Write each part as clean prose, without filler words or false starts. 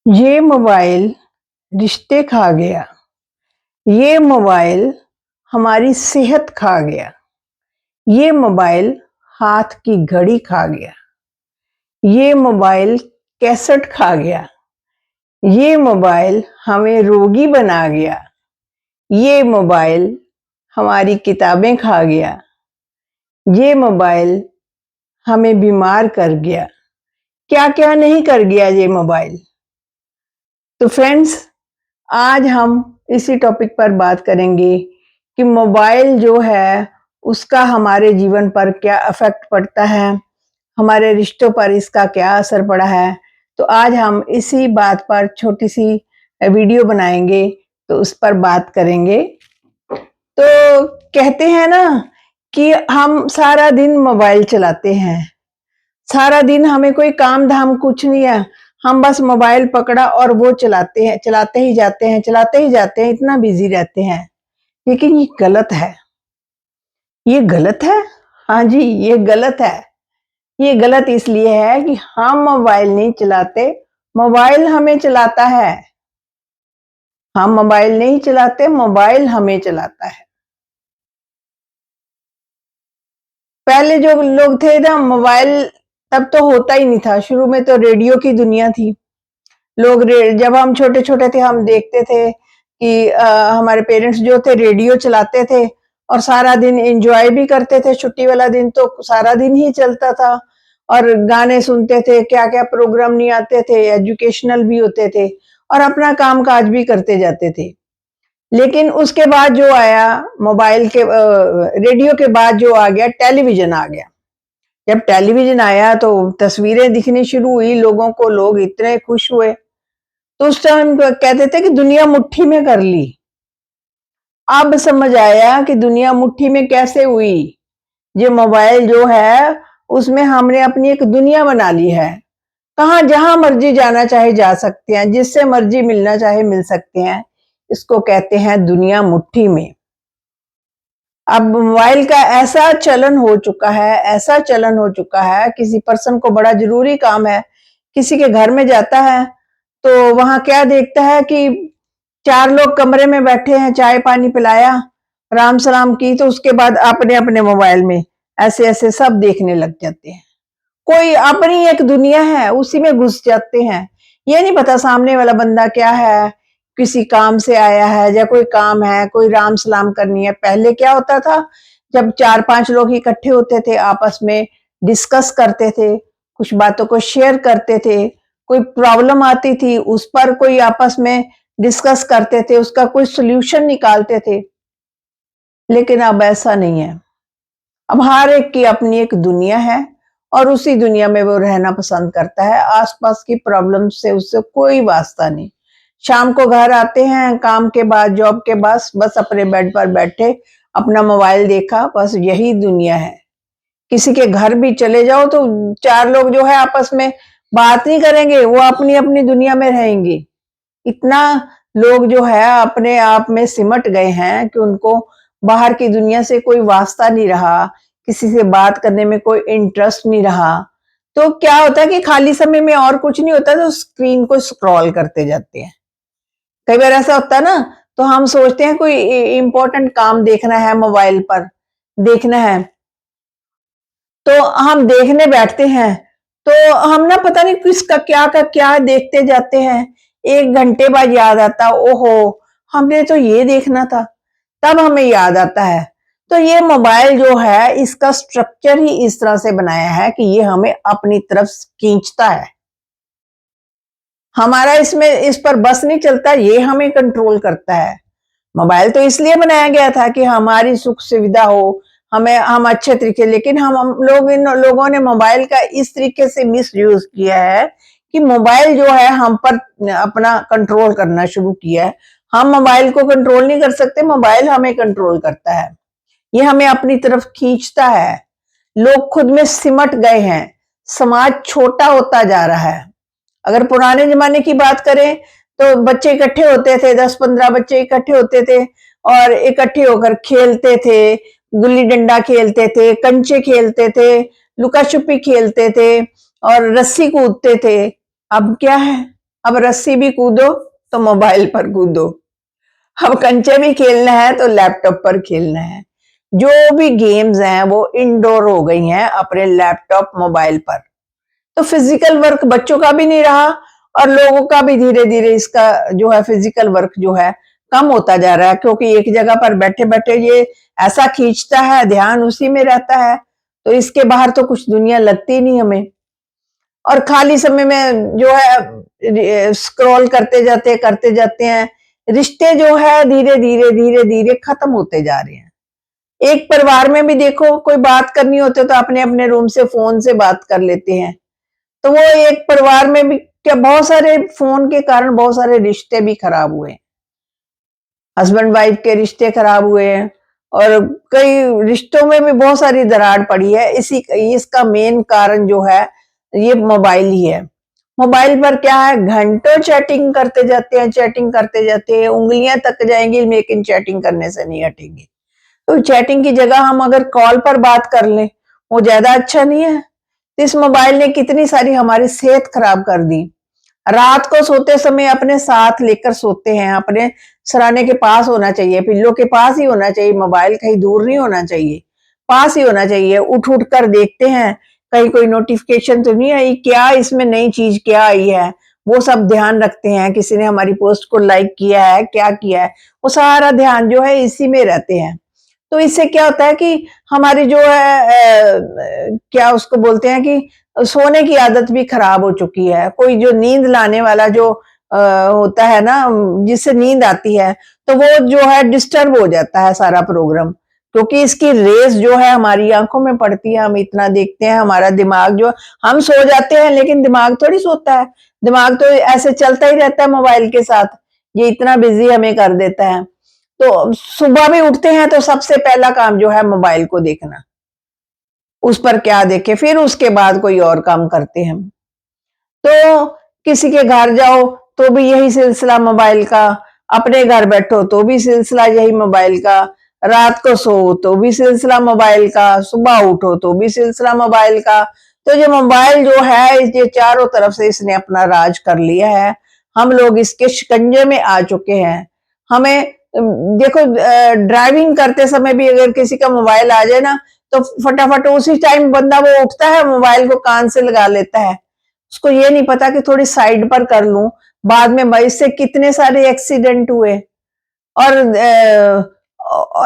ये मोबाइल रिश्ते खा गया। ये मोबाइल हमारी सेहत खा गया। ये मोबाइल हाथ की घड़ी खा गया। ये मोबाइल कैसेट खा गया। ये मोबाइल हमें रोगी बना गया। ये मोबाइल हमारी किताबें खा गया। ये मोबाइल हमें बीमार कर गया। क्या क्या नहीं कर गया ये मोबाइल। तो फ्रेंड्स, आज हम इसी टॉपिक पर बात करेंगे कि मोबाइल जो है उसका हमारे जीवन पर क्या इफेक्ट पड़ता है, हमारे रिश्तों पर इसका क्या असर पड़ा है। तो आज हम इसी बात पर छोटी सी वीडियो बनाएंगे, तो उस पर बात करेंगे। तो कहते हैं ना कि हम सारा दिन मोबाइल चलाते हैं। सारा दिन हमें कोई काम धाम कुछ नहीं है, हम बस मोबाइल पकड़ा और वो चलाते हैं, चलाते ही जाते हैं, चलाते ही जाते हैं, इतना बिजी रहते हैं। लेकिन ये गलत है। ये गलत है। हाँ जी, ये गलत है। ये गलत इसलिए है कि हम मोबाइल नहीं चलाते, मोबाइल हमें चलाता है। हम मोबाइल नहीं चलाते, मोबाइल हमें चलाता है। पहले जो लोग थे ना, मोबाइल तब तो होता ही नहीं था। शुरू में तो रेडियो की दुनिया थी। लोग जब हम छोटे छोटे थे, हम देखते थे कि हमारे पेरेंट्स जो थे रेडियो चलाते थे और सारा दिन एंजॉय भी करते थे। छुट्टी वाला दिन तो सारा दिन ही चलता था और गाने सुनते थे, क्या क्या प्रोग्राम नहीं आते थे, एजुकेशनल भी होते थे और अपना काम काज भी करते जाते थे। लेकिन उसके बाद जो आया मोबाइल के रेडियो के बाद जो आ गया, टेलीविजन आ गया। जब टेलीविजन आया तो तस्वीरें दिखनी शुरू हुई लोगों को, लोग इतने खुश हुए। तो उस टाइम कहते थे कि दुनिया मुट्ठी में कर ली। अब समझ आया कि दुनिया मुट्ठी में कैसे हुई। ये मोबाइल जो है उसमें हमने अपनी एक दुनिया बना ली है। कहाँ जहां मर्जी जाना चाहे जा सकते हैं, जिससे मर्जी मिलना चाहे मिल सकते हैं। इसको कहते हैं दुनिया मुट्ठी में। अब मोबाइल का ऐसा चलन हो चुका है, ऐसा चलन हो चुका है, किसी पर्सन को बड़ा जरूरी काम है, किसी के घर में जाता है तो वहां क्या देखता है कि 4 लोग कमरे में बैठे हैं, चाय पानी पिलाया, राम सलाम की, तो उसके बाद अपने अपने मोबाइल में ऐसे ऐसे सब देखने लग जाते हैं। कोई अपनी एक दुनिया है, उसी में घुस जाते हैं। ये नहीं पता सामने वाला बंदा क्या है, किसी काम से आया है या कोई काम है, कोई राम सलाम करनी है। पहले क्या होता था, जब 4-5 लोग इकट्ठे होते थे, आपस में डिस्कस करते थे, कुछ बातों को शेयर करते थे, कोई प्रॉब्लम आती थी उस पर कोई आपस में डिस्कस करते थे, उसका कोई सोल्यूशन निकालते थे। लेकिन अब ऐसा नहीं है। अब हर एक की अपनी एक दुनिया है और उसी दुनिया में वो रहना पसंद करता है। आसपास की प्रॉब्लम से उससे कोई वास्ता नहीं। शाम को घर आते हैं काम के बाद, जॉब के बाद, बस अपने बेड पर बैठे अपना मोबाइल देखा, बस यही दुनिया है। किसी के घर भी चले जाओ तो 4 लोग जो है आपस में बात नहीं करेंगे, वो अपनी अपनी दुनिया में रहेंगे। इतना लोग जो है अपने आप में सिमट गए हैं कि उनको बाहर की दुनिया से कोई वास्ता नहीं रहा, किसी से बात करने में कोई इंटरेस्ट नहीं रहा। तो क्या होता है कि खाली समय में और कुछ नहीं होता तो स्क्रीन को स्क्रॉल करते जाते हैं। कई बार ऐसा होता है ना, तो हम सोचते हैं कोई इंपॉर्टेंट काम देखना है, मोबाइल पर देखना है, तो हम देखने बैठते हैं, तो हम ना पता नहीं किसका क्या का क्या देखते जाते हैं। 1 घंटे बाद याद आता, ओहो हमने तो ये देखना था, तब हमें याद आता है। तो ये मोबाइल जो है इसका स्ट्रक्चर ही इस तरह से बनाया है कि ये हमें अपनी तरफ खींचता है। हमारा इसमें इस पर बस नहीं चलता, ये हमें कंट्रोल करता है। मोबाइल तो इसलिए बनाया गया था कि हमारी सुख सुविधा हो, हमें हम अच्छे तरीके, लेकिन हम लोग इन लोगों ने मोबाइल का इस तरीके से मिस यूज किया है कि मोबाइल जो है हम पर अपना कंट्रोल करना शुरू किया है। हम मोबाइल को कंट्रोल नहीं कर सकते, मोबाइल हमें कंट्रोल करता है। ये हमें अपनी तरफ खींचता है। लोग खुद में सिमट गए हैं, समाज छोटा होता जा रहा है। अगर पुराने जमाने की बात करें तो बच्चे इकट्ठे होते थे, 10-15 बच्चे इकट्ठे होते थे और इकट्ठे होकर खेलते थे, गुल्ली डंडा खेलते थे, कंचे खेलते थे, लुका छुपी खेलते थे और रस्सी कूदते थे। अब क्या है? अब रस्सी भी कूदो तो मोबाइल पर कूदो, अब कंचे भी खेलना है तो लैपटॉप पर खेलना है। जो भी गेम्स हैं वो इंडोर हो गई हैं अपने लैपटॉप, मोबाइल पर। तो फिजिकल वर्क बच्चों का भी नहीं रहा और लोगों का भी धीरे-धीरे इसका जो है फिजिकल वर्क जो है कम होता जा रहा है, क्योंकि एक जगह पर बैठे-बैठे ये ऐसा खींचता है, ध्यान उसी में रहता है, तो इसके बाहर तो कुछ दुनिया लगती नहीं हमें। और खाली समय में जो है स्क्रॉल करते जाते हैं। रिश्ते जो है धीरे-धीरे खत्म होते जा रहे हैं। एक परिवार में भी देखो कोई बात करनी होती है तो अपने-अपने रूम से फ़ोन से बात कर लेते हैं। तो वो एक परिवार में भी क्या बहुत सारे फ़ोन के कारण बहुत सारे रिश्ते भी खराब हुए। हस्बैंड वाइफ के रिश्ते खराब हुए हैं और कई रिश्तों में भी बहुत सारी दरार पड़ी है। इसका मेन कारण जो है ये मोबाइल ही है। मोबाइल पर क्या है, घंटों चैटिंग करते जाते हैं, उँगलियाँ थक जाएँगी लेकिन चैटिंग करने से नहीं हटेंगी। तो चैटिंग की जगह हम अगर कॉल पर बात कर लें, वो ज़्यादा अच्छा नहीं है? इस मोबाइल ने कितनी सारी हमारी सेहत खराब कर दी। रात को सोते समय अपने साथ लेकर सोते हैं, अपने सराहने के पास होना चाहिए, पिल्लो के पास ही होना चाहिए, मोबाइल कहीं दूर नहीं होना चाहिए, पास ही होना चाहिए। उठ-उठ कर देखते हैं, कहीं कोई नोटिफ़िकेशन तो नहीं आई, क्या इसमें नई चीज़ क्या आई है, वो सब ध्यान रखते हैं, किसी ने हमारी पोस्ट को लाइक किया है, क्या किया है, वो सारा ध्यान जो है इसी में रहते हैं। तो इससे क्या होता है कि हमारी जो है क्या उसको बोलते हैं कि सोने की आदत भी खराब हो चुकी है। कोई जो नींद लाने वाला जो होता है ना, जिससे नींद आती है, तो वो जो है डिस्टर्ब हो जाता है सारा प्रोग्राम। क्योंकि इसकी रेज़ जो है हमारी आँखों में पड़ती है, हम इतना देखते हैं, हमारा दिमाग जो हम सो जाते हैं लेकिन दिमाग थोड़ी सोता है। दिमाग तो ऐसे चलता ही रहता है मोबाइल के साथ, ये इतना बिज़ी हमें कर देता है। तो सुबह भी उठते हैं तो सबसे पहला काम जो है मोबाइल को देखना, उस पर क्या देखें, फिर उसके बाद कोई और काम करते हैं हम। तो किसी के घर जाओ तो भी यही सिलसिला मोबाइल का, अपने घर बैठो तो भी सिलसिला यही मोबाइल का, रात को सो तो भी सिलसिला मोबाइल का, सुबह उठो तो भी सिलसिला मोबाइल का। तो ये मोबाइल जो है ये चारों तरफ से इसने अपना राज कर लिया है। हम लोग इसके शिकंजे में आ चुके हैं। हमें देखो ड्राइविंग करते समय भी अगर किसी का मोबाइल आ जाए ना, तो फटाफट उसी टाइम बंदा वो उठता है, मोबाइल को कान से लगा लेता है। उसको ये नहीं पता कि थोड़ी साइड पर कर लूं, बाद में इससे कितने सारे एक्सीडेंट हुए। और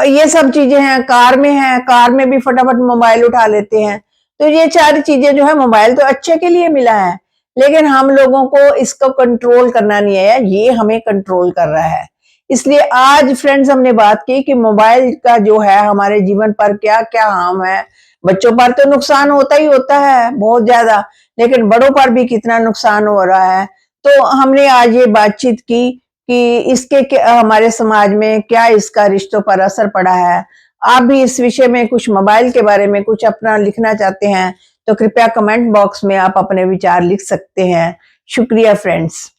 ये सब चीजें हैं, कार में भी फटाफट मोबाइल उठा लेते हैं। तो ये सारी चीजें जो है, मोबाइल तो अच्छे के लिए मिला है, लेकिन हम लोगों को इसको कंट्रोल करना नहीं आया, ये हमें कंट्रोल कर रहा है। इसलिए आज फ्रेंड्स हमने बात की कि मोबाइल का जो है हमारे जीवन पर क्या क्या हार्म है। बच्चों पर तो नुकसान होता ही होता है बहुत ज्यादा, लेकिन बड़ों पर भी कितना नुकसान हो रहा है। तो हमने आज ये बातचीत की कि हमारे समाज में क्या इसका रिश्तों पर असर पड़ा है। आप भी इस विषय में कुछ मोबाइल के बारे में कुछ अपना लिखना चाहते हैं तो कृपया कमेंट बॉक्स में आप अपने विचार लिख सकते हैं। शुक्रिया फ्रेंड्स।